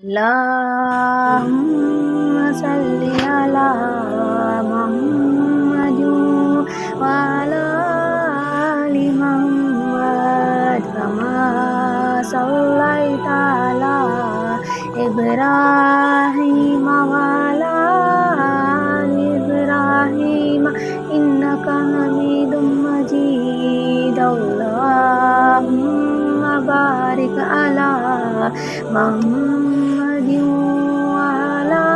اللهم صل على محمد وعلى آل محمد كما صليت على إبراهيم وعلى آل إبراهيم إنك حميد مجيد اللهم بارك على محمد وعلى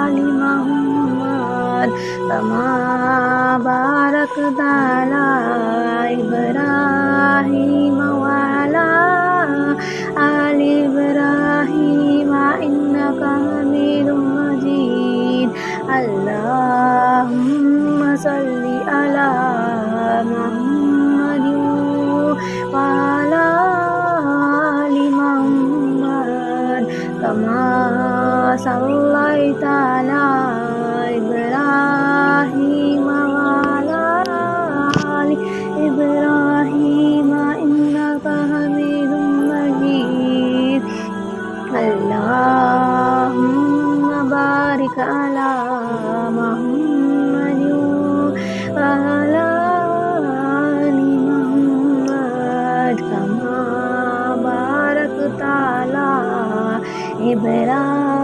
آل محمد كما باركت على إبراهيم وعلى آل إبراهيم إنك حميد مجيد اللهم صل على محمد وعلى آل محمد كما صليت على إبراهيم وعلى آل إبراهيم إنك حميد مجيد اللهم بارك على محمد وعلى آل محمد كما باركت على إبراهيم